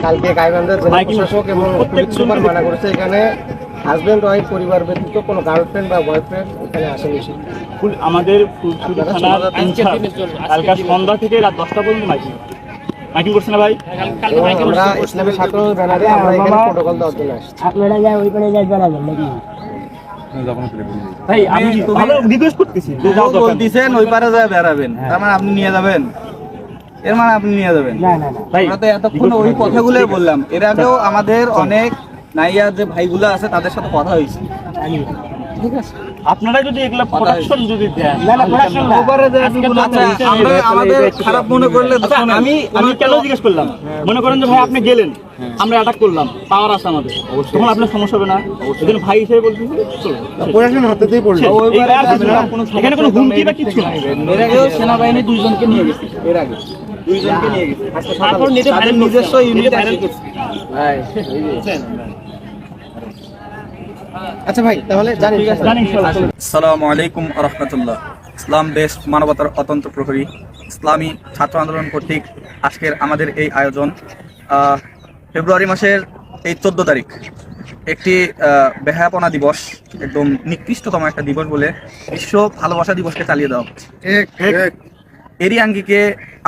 কালকে গাইবান্ধার জেলা প্রশাসক এবং পুলিশ সুপার মানা করেছে এখানে হাজব্যান্ড ওয়াইফ পরিবার ব্যতীত কোনো গার্লফ্রেন্ড বা বয়ফ্রেন্ড এখানে আসেনি। আমাদের ফুলছড়ি থানার কালকে সন্ধ্যা থেকে রাত 10টা পর্যন্ত মাইকিং করছে না ভাই? আমরা ইসলামের ছাত্র ব্যানারে আমরা এখানে প্রোটোকল দেওয়ার জন্য আসছি। আপনারা যা ওইখানে যাই জানাবেন নাকি? ভাই আমি ভালো রিকোয়েস্ট করতেছি যে যাও দরকার বলতেছেন ওই পারে যায় বেরাবেন, তার মানে আপনি নিয়ে যাবেন, এর মানে আপনি নিয়ে যাবেন না না না ভাই। আমরা তো এতক্ষণ ওই কথাগুলো বললাম। এর আগেও আমাদের অনেক নাইয়া যে ভাইগুলো আছে তাদের সাথে কথা হয়েছে, ঠিক আছে? আপনারা যদি এগুলা প্রোডাকশন যদি দেন, না না প্রোডাকশন না আচ্ছা, আমরা আমাদের খারাপ মনে করলে আচ্ছা, আমি কেন জিজ্ঞেস করলাম, মনে করেন যে ভাই আপনি গেলেন, আমরা অ্যাটাক করলাম, পাওয়ার আছে আমাদের, তখন আপনার সমস্যা হবে না? এজন্য ভাই হিসেবে বলতেছি প্রশাসন হাতেই পড়লো। এখানে কোনো হুমকি বা কিছু নাই। এর আগেও সেনাবাহিনী দুইজনকে নিয়ে গেছে, এর আগে দুইজনকে নিয়ে গেছে। তারপর তাদের নিজস্ব ইউনিট আছে। আচ্ছা ভাই, তাহলে জানি আসসালামু আলাইকুম রহমতুল্লাহ। ইসলাম দেশ মানবতার অতন্ত্র প্রহরী ইসলামী ছাত্র আন্দোলন কর্তৃক আজকের আমাদের এই আয়োজন ফেব্রুয়ারি মাসের এই 14 তারিখ একটি বেহায়াপনা দিবস, একদম নিকৃষ্টতম একটা দিবস বলে বিশ্ব ভালোবাসা দিবসকে চালিয়ে দেওয়া হচ্ছে। এরই আঙ্গিকে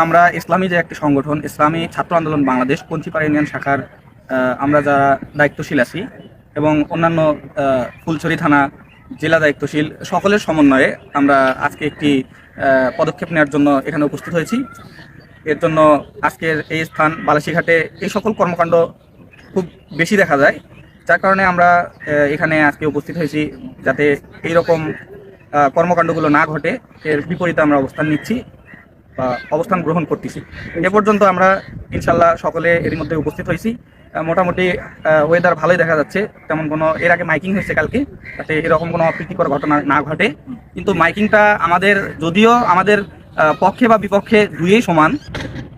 আমরা ইসলামী যে একটি সংগঠন ইসলামী ছাত্র আন্দোলন বাংলাদেশ পঞ্চিপাড়া ইউনিয়ন শাখার আমরা যারা দায়িত্বশীল আছি এবং অন্যান্য ফুলছড়ি থানা জেলা দায়িত্বশীল সকলের সমন্বয়ে আমরা আজকে একটি পদক্ষেপ নেওয়ার জন্য এখানে উপস্থিত হয়েছি। এর জন্য আজকের এই স্থান বালাসীঘাটে এই সকল কর্মকাণ্ড খুব বেশি দেখা যায়, যার কারণে আমরা এখানে আজকে উপস্থিত হয়েছি যাতে এইরকম কর্মকাণ্ডগুলো না ঘটে এর বিপরীতে আমরা অবস্থান নিচ্ছি বা অবস্থান গ্রহণ করতেছি। এ পর্যন্ত আমরা ইনশাল্লাহ সকলে এর মধ্যে উপস্থিত হয়েছি। মোটামুটি ওয়েদার ভালোই দেখা যাচ্ছে, তেমন কোনো এর আগে মাইকিং হয়েছে কালকে, যাতে এরকম কোনো অপ্রীতিকর ঘটনা না ঘটে। কিন্তু মাইকিংটা আমাদের যদিও আমাদের পক্ষে বা বিপক্ষে দুইই সমান,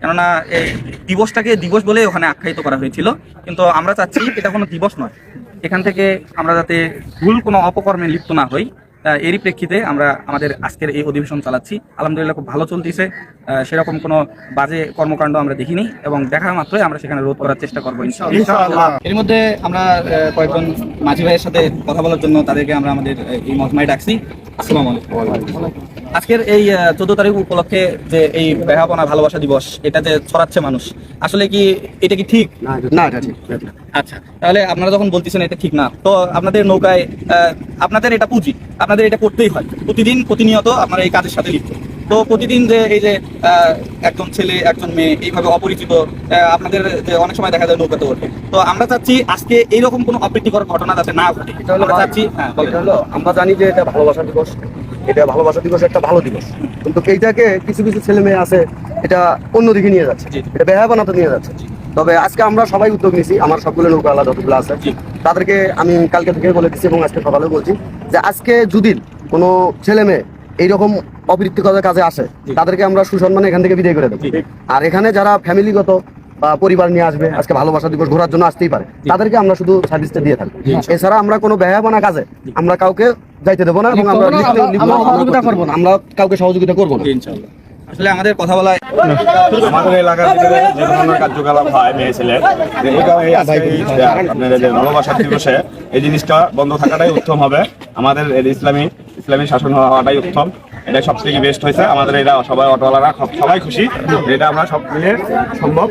কেননা এই দিবসটাকে দিবস বলে ওখানে আখ্যায়িত করা হয়েছিল, কিন্তু আমরা চাচ্ছি এটা কোনো দিবস নয়। এখান থেকে আমরা যাতে ভুল কোনো অপকর্মে লিপ্ত না হই, এরই প্রেক্ষিতে আমরা আমাদের আজকের এই অধিবেশন চালাচ্ছি। আলহামদুলিল্লাহ খুব ভালো চলতেছে, সেরকম কোনো বাজে কর্মকাণ্ড আমরা দেখিনি এবং দেখা মাত্রই আমরা সেখানে রোধ করার চেষ্টা করবো ইনশাআল্লাহ। এর মধ্যে আমরা কয়েকজন মাঝি ভাইয়ের সাথে কথা বলার জন্য তাদেরকে আমরা আমাদের এই মজমায় ডাকছি। আসসালামু আলাইকুম। আজকের এই 14 তারিখ উপলক্ষে যে এই বেহাপনা ভালোবাসা দিবস এটা যে ছড়াচ্ছে মানুষ, আসলে কি এটা কি ঠিক? না, এটা ঠিক। আচ্ছা, তাহলে আপনারা যখন বলতেছেন এটা ঠিক না, তো আপনাদের নৌকায় আপনাদের এটা পুঁজি, আপনাদের এটা করতেই হয় প্রতিদিন প্রতিনিয়ত আপনারা এই কাজের সাথে লিপ্ত। তো প্রতিদিন যে এই যে একজন ছেলে একজন মেয়ে এইভাবে অপরিচিত আপনাদের যে অনেক সময় দেখা যায় নৌকাতে ওঠে, তো আমরা চাচ্ছি আজকে এইরকম কোনো অপ্রীতিকর ঘটনা যাতে না ঘটে। আমরা চাচ্ছি আমরা জানি যে এটা ভালোবাসা দিবস, এটা ভালোবাসা দিবস একটা ভালো দিবস, কিন্তু এইটাকে কিছু কিছু ছেলে মেয়ে আছে এটা অন্যদিকে নিয়ে যাচ্ছে, এটা বেহায়াপনাতে নিয়ে যাচ্ছে। তবে আজকে আমরা সবাই উদ্যোগ নিয়েছি, আমার সবগুলো নৌকা আলাদা যতগুলো আছে তাদেরকে আমি কালকে থেকে বলে দিচ্ছি এবং আজকে সকালে বলছি যে আজকে যদি কোনো ছেলে মেয়ে এইরকম অপ্রীতিকর কাজে আসে তাদেরকে আমরা সুসম্মানে এখান থেকে বিদায় করে দেবো। আর এখানে যারা ফ্যামিলিগত বা পরিবার নিয়ে আসবে আজকে ভালোবাসা দিবস ঘোরার জন্য আসতেই পারে, তাদেরকে আমরা শুধু সার্ভিসটা দিয়ে থাকবো। এছাড়া আমরা কোনো বেহায়াপনা কাজে আমরা কাউকে যাইতে দেবো না এবং আমরা সহযোগিতা করবো না, আমরা কাউকে সহযোগিতা করবো না ইনশাআল্লাহ। আসলে আমাদের কথা বলায় আমাদের এলাকার ভিতরে যে ধরনের কার্যকলাপ হয় মেয়ে ছেলে, আপনাদের যে ভালোবাসা দিবসে এই জিনিসটা বন্ধ থাকাটাই উত্তম হবে। আমাদের ইসলামী শাসন হওয়াটাই উত্তম, এটাই সব থেকে বেস্ট হয়েছে। আমাদের এটা সবাই অটোওয়ালারা সবাই খুশি, এটা আমরা সব মিলে সম্ভব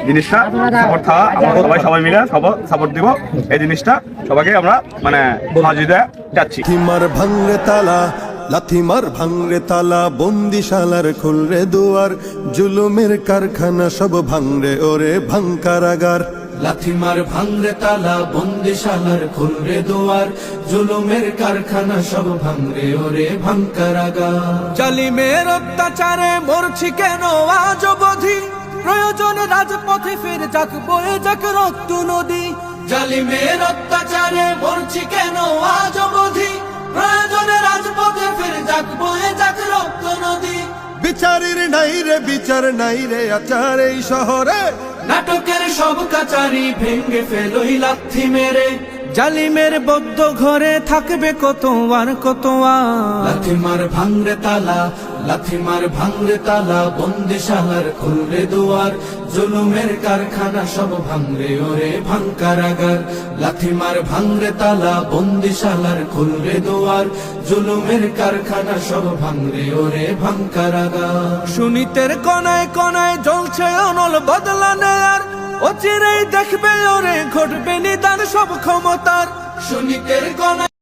জিনিসটা সাপোর্ট থাকা, আমরা সবাই মিলে সাপোর্ট দিব এই জিনিসটা, সবাইকে আমরা মানে সহযোগিতা চাচ্ছি। লাথিমার ভাঙরে তালা বন্দিশালার খুলরে দুয়ার জুলুমের কারখানা সব ভাঙরে ওরে ভাঙকারাগার। লাথিমার ভাঙরে তালা বন্দিশালার খুলরে দুয়ার জুলুমের কারখানা সব ভাঙরে ওরে ভাঙকারাগার। জালিমের অত্যাচারে মরছি কেন আজ অবধি, প্রয়োজনে রাজপথে ফের যাক বয়ে যাক রক্ত নদী। জালিমের অত্যাচারে মরছি কেন আজ অবধি, প্রয়োজনে রাজপথে ফের যাক বয়ে যাক রক্ত নদী। বিচারের নাই রে বিচার নাই রে আচার এই শহরে, নাটকের সব কাচারি ভেঙ্গে ফেলোই লাথি মেরে। জালিমের বদ্ধ ঘরে থাকবে কত আর কত আর। লাথি মার ভাঙরে তালা, লাথি মার ভাঙরে তালা, বন্দিশালার খুলরে দুয়ার, জুলুমের কারখানা সব ভাঙরে ওরে ভাঙকারাগার। লাথি মার ভাঙরে তালা, বন্দিশালার খুলরে দুয়ার, জুলুমের কারখানা সব ভাঙরে ওরে ভাঙকারাগার। সুনীতের কোনায় কোনায় জ্বলছে অনল বদলা নেয়ার, অচিরেই দেখবে ওরে ঘটবে নিদান সব ক্ষমতার। সুনীতের কোনায়